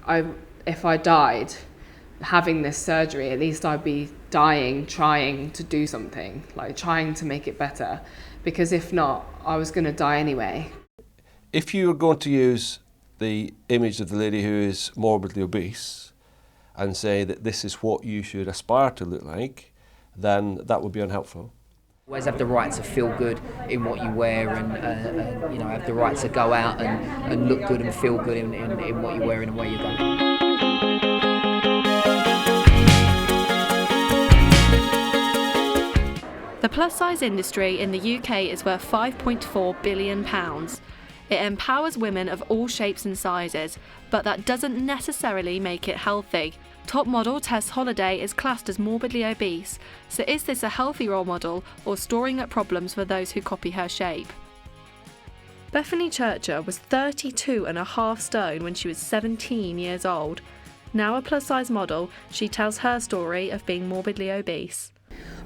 if I died having this surgery, at least I'd be dying trying to do something, like trying to make it better, because if not, I was going to die anyway. If you were going to use the image of the lady who is morbidly obese and say that this is what you should aspire to look like, then that would be unhelpful. Always have the right to feel good in what you wear, and you know, have the right to go out and look good and feel good in what you're wearing and where you're going. The plus-size industry in the UK is worth £5.4 billion. It empowers women of all shapes and sizes, but that doesn't necessarily make it healthy. Top model Tess Holliday is classed as morbidly obese, so is this a healthy role model or storing up problems for those who copy her shape? Bethany Churcher was 32.5 stone when she was 17 years old. Now a plus-size model, she tells her story of being morbidly obese.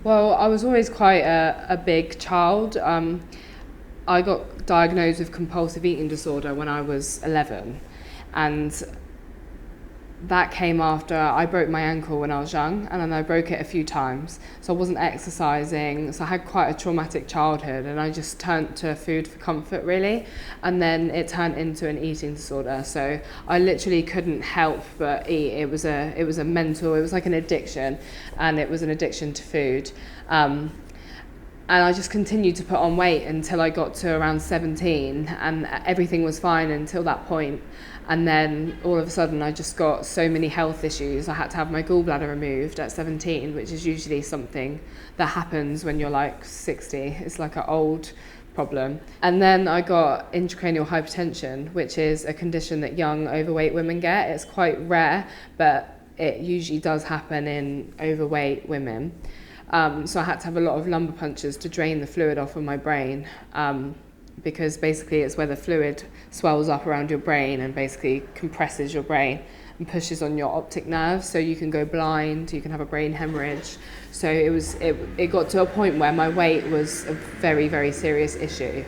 Well, I was always quite a big child. I got diagnosed with compulsive eating disorder when I was 11, and that came after I broke my ankle when I was young, and then I broke it a few times. So I wasn't exercising, so I had quite a traumatic childhood, and I just turned to food for comfort, really. And then it turned into an eating disorder. So I literally couldn't help but eat. It was like an addiction, and it was an addiction to food. And I just continued to put on weight until I got to around 17, and everything was fine until that point. And then all of a sudden I just got so many health issues. I had to have my gallbladder removed at 17, which is usually something that happens when you're like 60. It's like an old problem. And then I got intracranial hypertension, which is a condition that young overweight women get. It's quite rare, but it usually does happen in overweight women. So I had to have a lot of lumbar punctures to drain the fluid off of my brain, because basically it's where the fluid swells up around your brain and basically compresses your brain and pushes on your optic nerves, so you can go blind, you can have a brain hemorrhage. So it got to a point where my weight was a very, very serious issue.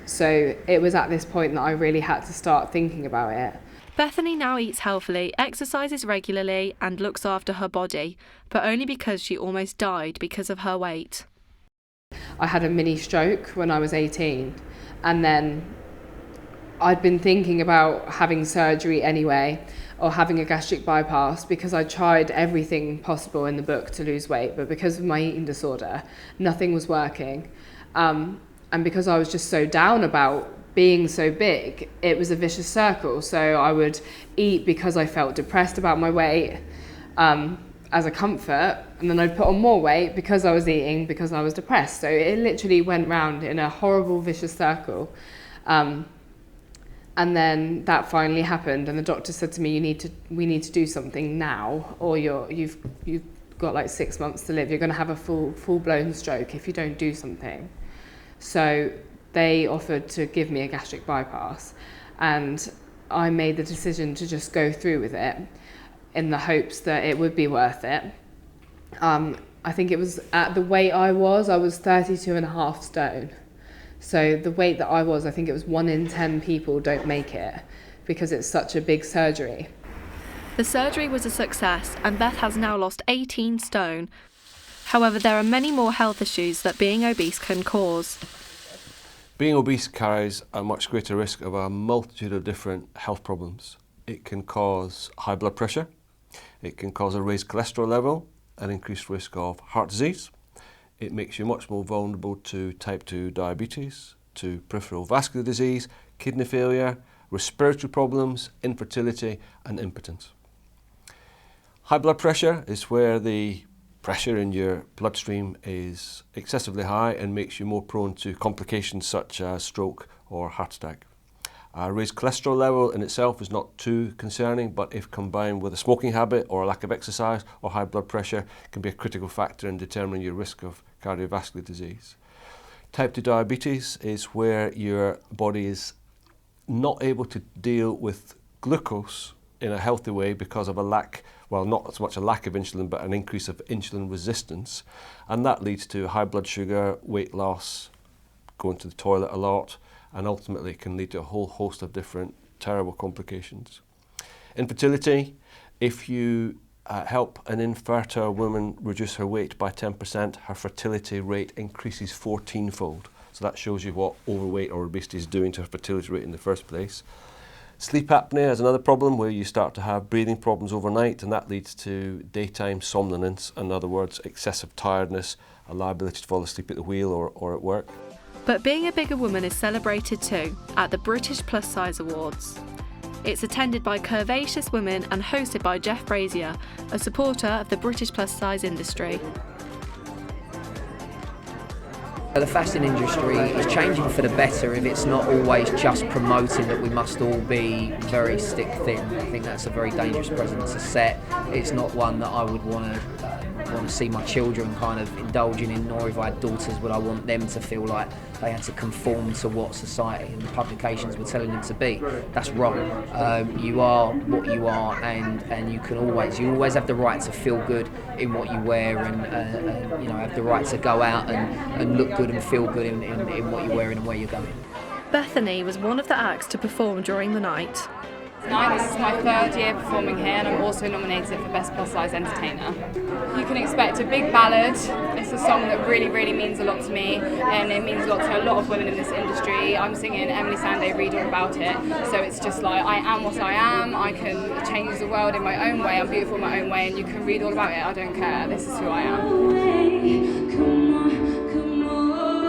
So it was at this point that I really had to start thinking about it. Bethany now eats healthily, exercises regularly and looks after her body, but only because she almost died because of her weight. I had a mini stroke when I was 18, and then I'd been thinking about having surgery anyway, or having a gastric bypass, because I tried everything possible in the book to lose weight, but because of my eating disorder, nothing was working. And because I was just so down about being so big, it was a vicious circle. So I would eat because I felt depressed about my weight, as a comfort, and then I'd put on more weight because I was eating because I was depressed. So it literally went round in a horrible vicious circle. And then that finally happened, and the doctor said to me, we need to do something now, or you've got like 6 months to live. You're going to have a full-blown stroke if you don't do something. So they offered to give me a gastric bypass, and I made the decision to just go through with it in the hopes that it would be worth it. I think it was at the weight I was 32.5 stone. So the weight that I was, I think it was 1 in 10 people don't make it because it's such a big surgery. The surgery was a success, and Beth has now lost 18 stone. However, there are many more health issues that being obese can cause. Being obese carries a much greater risk of a multitude of different health problems. It can cause high blood pressure, it can cause a raised cholesterol level, an increased risk of heart disease. It makes you much more vulnerable to type 2 diabetes, to peripheral vascular disease, kidney failure, respiratory problems, infertility and impotence. High blood pressure is where the pressure in your bloodstream is excessively high and makes you more prone to complications such as stroke or heart attack. A raised cholesterol level in itself is not too concerning, but if combined with a smoking habit or a lack of exercise or high blood pressure, can be a critical factor in determining your risk of cardiovascular disease. Type 2 diabetes is where your body is not able to deal with glucose in a healthy way because of a lack, well, not so much a lack of insulin, but an increase of insulin resistance. And that leads to high blood sugar, weight loss, going to the toilet a lot, and ultimately can lead to a whole host of different terrible complications. Infertility, if you help an infertile woman reduce her weight by 10%, her fertility rate increases 14-fold. So that shows you what overweight or obesity is doing to her fertility rate in the first place. Sleep apnea is another problem where you start to have breathing problems overnight, and that leads to daytime somnolence, in other words, excessive tiredness, a liability to fall asleep at the wheel or at work. But being a bigger woman is celebrated too at the British Plus Size Awards. It's attended by curvaceous women and hosted by Jeff Brazier, a supporter of the British plus size industry. The fashion industry is changing for the better if it's not always just promoting that we must all be very stick thin. I think that's a very dangerous precedent to set. It's not one that I would want to see my children kind of indulging in, nor if I had daughters would I want them to feel like they had to conform to what society and the publications were telling them to be. That's wrong. You are what you are, and you always have the right to feel good in what you wear, and you know, have the right to go out and look good and feel good in what you're wearing and where you're going. Bethany was one of the acts to perform during the night. This is my 3rd year performing here, and I'm also nominated for Best Plus Size Entertainer. You can expect a big ballad. It's a song that really, really means a lot to me, and it means a lot to a lot of women in this industry. I'm singing Emily Sandé, Read All About It, so it's just like, I am what I am, I can change the world in my own way, I'm beautiful in my own way, and you can read all about it, I don't care, this is who I am. Come on, come on,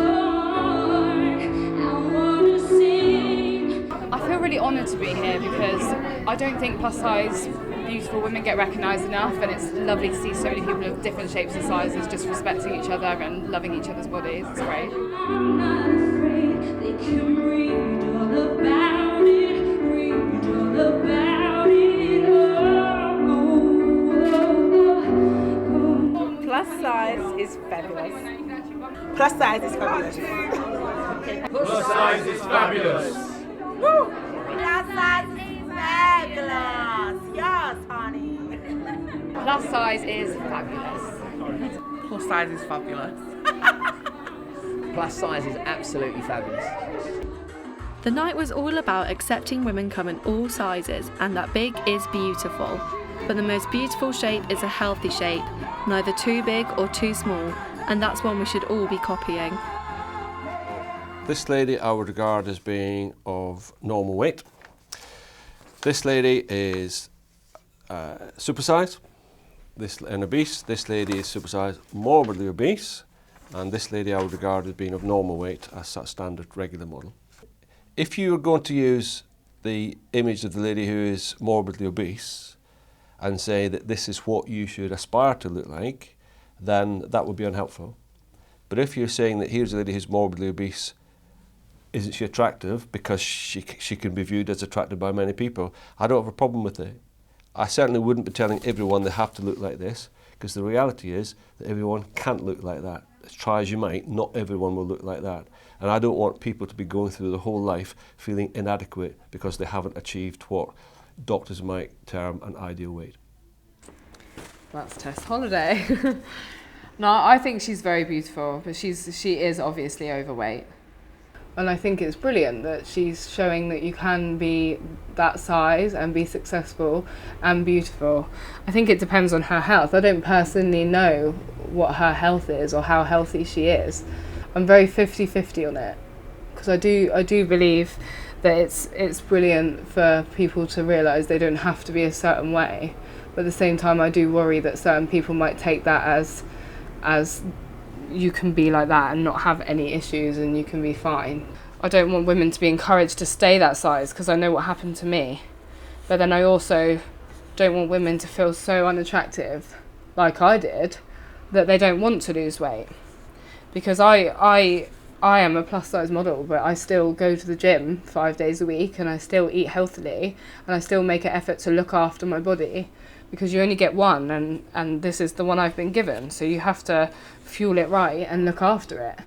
I wanna sing. I feel really honoured to be here because I don't think plus size beautiful women get recognised enough, and it's lovely to see so many people of different shapes and sizes just respecting each other and loving each other's bodies. It's great. I'm not afraid, they can read all about it, read all about it, Plus size is fabulous. Plus size is fabulous. Plus size is fabulous. Woo! Plus size is fabulous. Yes, honey. Plus size is fabulous. Plus size is fabulous. Plus size is absolutely fabulous. The night was all about accepting women come in all sizes, and that big is beautiful. But the most beautiful shape is a healthy shape, neither too big or too small, and that's one we should all be copying. This lady I would regard as being of normal weight. This lady is supersized and obese. This lady is supersized, morbidly obese, and this lady I would regard as being of normal weight as that standard regular model. If you are going to use the image of the lady who is morbidly obese and say that this is what you should aspire to look like, then that would be unhelpful. But if you're saying that here's a lady who's morbidly obese, isn't she attractive because she can be viewed as attractive by many people, I don't have a problem with it. I certainly wouldn't be telling everyone they have to look like this, because the reality is that everyone can't look like that. As try as you might, not everyone will look like that. And I don't want people to be going through the whole life feeling inadequate because they haven't achieved what doctors might term an ideal weight. That's Tess Holiday. No, I think she's very beautiful, but she is obviously overweight. And I think it's brilliant that she's showing that you can be that size and be successful and beautiful. I think it depends on her health. I don't personally know what her health is or how healthy she is. I'm very 50-50 on it, because I do believe that it's brilliant for people to realise they don't have to be a certain way. But at the same time, I do worry that certain people might take that as you can be like that and not have any issues and you can be fine. I don't want women to be encouraged to stay that size, because I know what happened to me. But then I also don't want women to feel so unattractive, like I did, that they don't want to lose weight. Because I am a plus size model, but I still go to the gym 5 days a week, and I still eat healthily, and I still make an effort to look after my body, because you only get one, and this is the one I've been given, so you have to fuel it right and look after it.